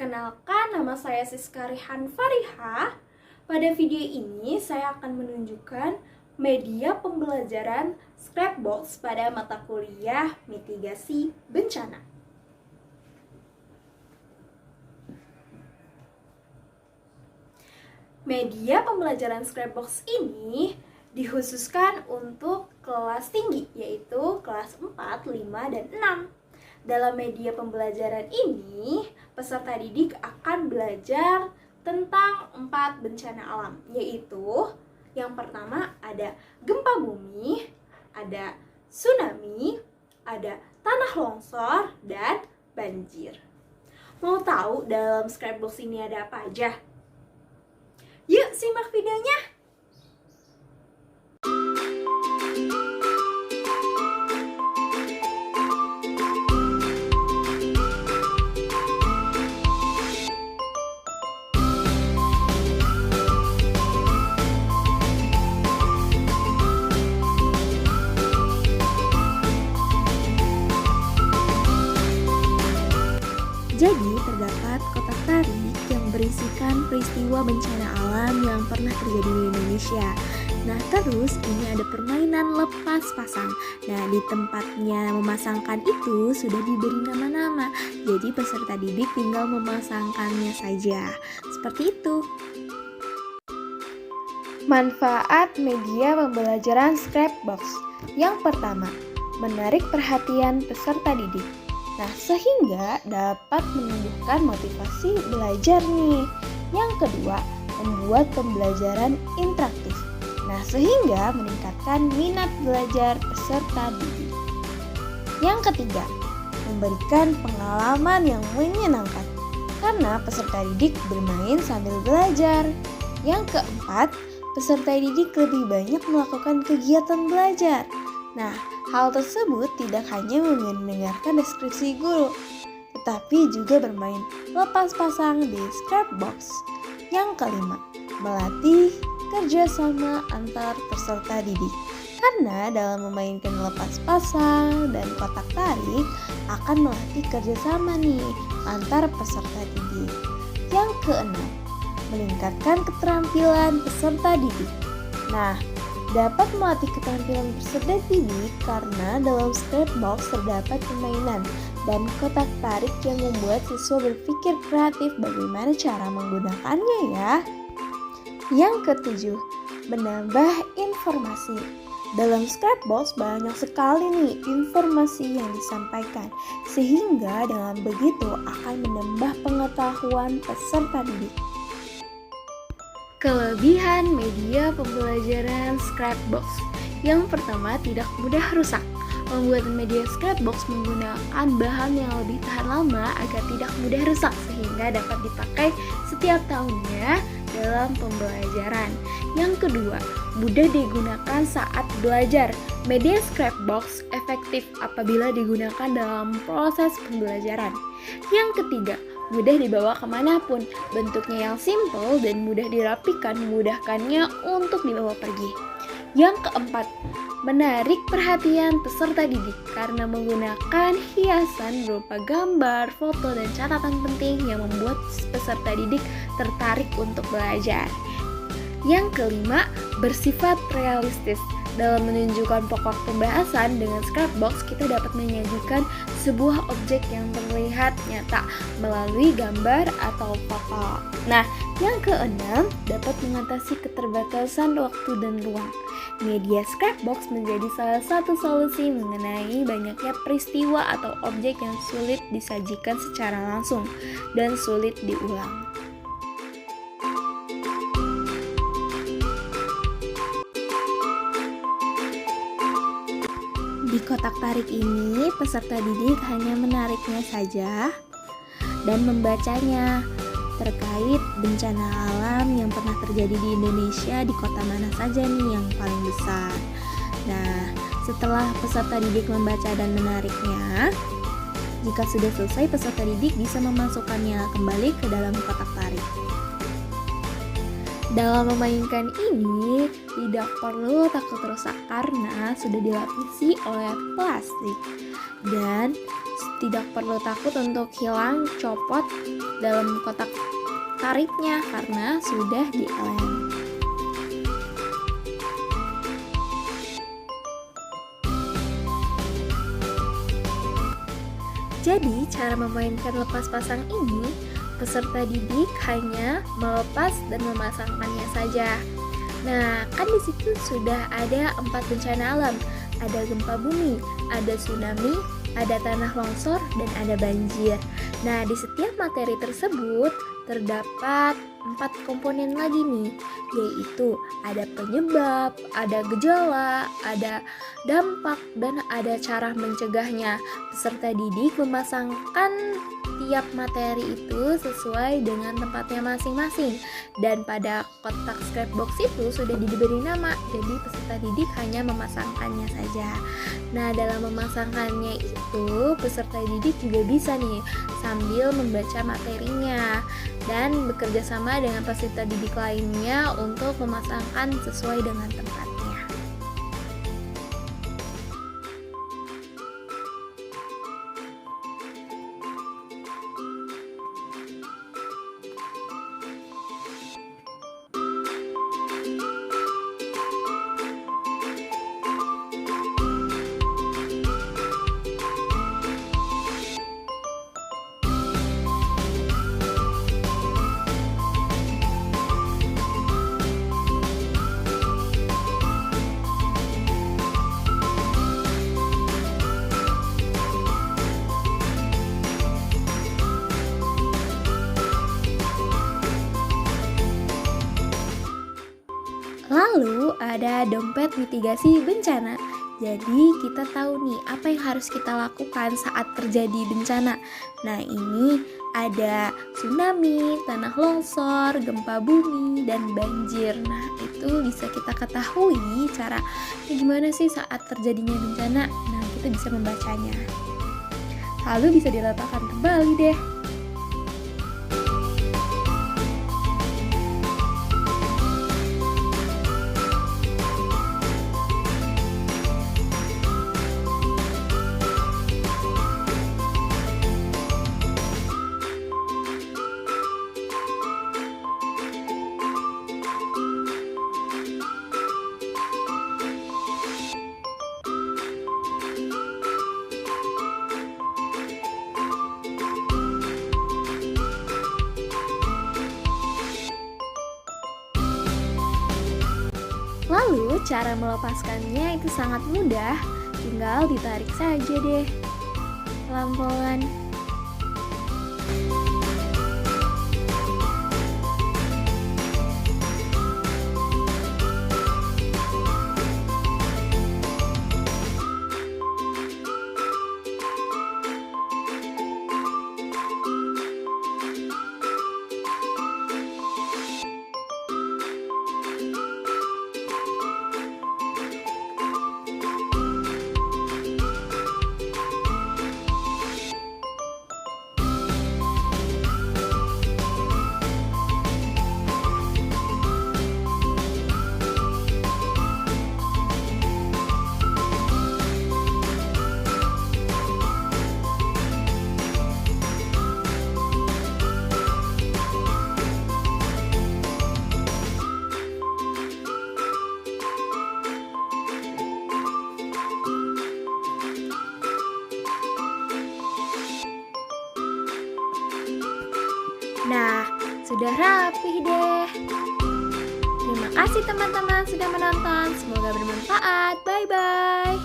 Perkenalkan, nama saya Siska Rihan Fariha. Pada video ini saya akan menunjukkan media pembelajaran Scrapbox pada mata kuliah mitigasi bencana. Media pembelajaran Scrapbox ini dikhususkan untuk kelas tinggi, yaitu kelas 4, 5, dan 6. Dalam media pembelajaran ini, peserta didik akan belajar tentang 4 bencana alam, yaitu yang pertama ada gempa bumi, ada tsunami, ada tanah longsor, dan banjir. Mau tahu dalam Scrapbox ini ada apa aja? Yuk simak videonya! Jadi, terdapat kotak tarik yang berisikan peristiwa bencana alam yang pernah terjadi di Indonesia. Nah, terus ini ada permainan lepas pasang. Nah, di tempatnya memasangkan itu sudah diberi nama-nama. Jadi, peserta didik tinggal memasangkannya saja. Seperti itu. Manfaat media pembelajaran Scrapbox. Yang pertama, menarik perhatian peserta didik. Nah, sehingga dapat menumbuhkan motivasi belajar nih. Yang kedua, membuat pembelajaran interaktif. Nah, sehingga meningkatkan minat belajar peserta didik. Yang ketiga, memberikan pengalaman yang menyenangkan karena peserta didik bermain sambil belajar. Yang keempat, peserta didik lebih banyak melakukan kegiatan belajar. Nah, hal tersebut tidak hanya mendengarkan deskripsi guru, tetapi juga bermain lepas pasang di Scrapbox. Yang kelima, melatih kerjasama antar peserta didik. Karena dalam memainkan lepas pasang dan kotak tarik akan melatih kerjasama nih antar peserta didik. Yang keenam, meningkatkan keterampilan peserta didik. Nah, dapat melatih keterampilan peserta didik karena dalam Scrapbox terdapat permainan dan kotak tarik yang membuat siswa berpikir kreatif bagaimana cara menggunakannya ya. Yang ketujuh, menambah informasi. Dalam Scrapbox banyak sekali nih informasi yang disampaikan, sehingga dengan begitu akan menambah pengetahuan peserta didik. Kelebihan media pembelajaran Scrapbox. Yang pertama, tidak mudah rusak. Pembuatan media Scrapbox menggunakan bahan yang lebih tahan lama agar tidak mudah rusak sehingga dapat dipakai setiap tahunnya dalam pembelajaran. Yang kedua, mudah digunakan saat belajar. Media Scrapbox efektif apabila digunakan dalam proses pembelajaran. Yang ketiga, mudah dibawa kemanapun, bentuknya yang simple dan mudah dirapikan memudahkannya untuk dibawa pergi. Yang keempat, menarik perhatian peserta didik karena menggunakan hiasan berupa gambar, foto, dan catatan penting yang membuat peserta didik tertarik untuk belajar. Yang kelima, bersifat realistis. Dalam menunjukkan pokok pembahasan dengan Scrapbox, kita dapat menyajikan sebuah objek yang terlihat nyata melalui gambar atau foto. Nah, yang keenam, dapat mengatasi keterbatasan waktu dan ruang. Media Scrapbox menjadi salah satu solusi mengenai banyaknya peristiwa atau objek yang sulit disajikan secara langsung dan sulit diulang. Di kotak tarik ini, peserta didik hanya menariknya saja dan membacanya terkait bencana alam yang pernah terjadi di Indonesia, di kota mana saja nih yang paling besar. Nah, setelah peserta didik membaca dan menariknya, jika sudah selesai, peserta didik bisa memasukkannya kembali ke dalam kotak tarik. Dalam memainkan ini, tidak perlu takut rusak karena sudah dilapisi oleh plastik. Dan tidak perlu takut untuk hilang copot dalam kotak taritnya karena sudah dilem. Jadi, cara memainkan lepas pasang ini, peserta didik hanya melepas dan memasangkannya saja. Nah, kan di situ sudah ada 4 bencana alam. Ada gempa bumi, ada tsunami, ada tanah longsor, dan ada banjir. Nah, di setiap materi tersebut terdapat 4 komponen lagi nih, yaitu ada penyebab, ada gejala, ada dampak, dan ada cara mencegahnya. Peserta didik memasangkan tiap materi itu sesuai dengan tempatnya masing-masing, dan pada kotak scrapbox itu sudah diberi nama, jadi peserta didik hanya memasangkannya saja. Nah, dalam memasangkannya itu peserta didik juga bisa nih sambil membaca materinya dan bekerja sama dengan peserta didik lainnya untuk memasangkan sesuai dengan tempatnya. Lalu ada dompet mitigasi bencana. Jadi kita tahu nih apa yang harus kita lakukan saat terjadi bencana. Nah, ini ada tsunami, tanah longsor, gempa bumi, dan banjir. Nah, itu bisa kita ketahui cara gimana sih saat terjadinya bencana. Nah, kita bisa membacanya. Lalu bisa diletakkan kembali deh. Lalu cara melepaskannya itu sangat mudah, tinggal ditarik saja deh pelan-pelan. Nah, sudah rapih deh. Terima kasih teman-teman sudah menonton. Semoga bermanfaat. Bye-bye.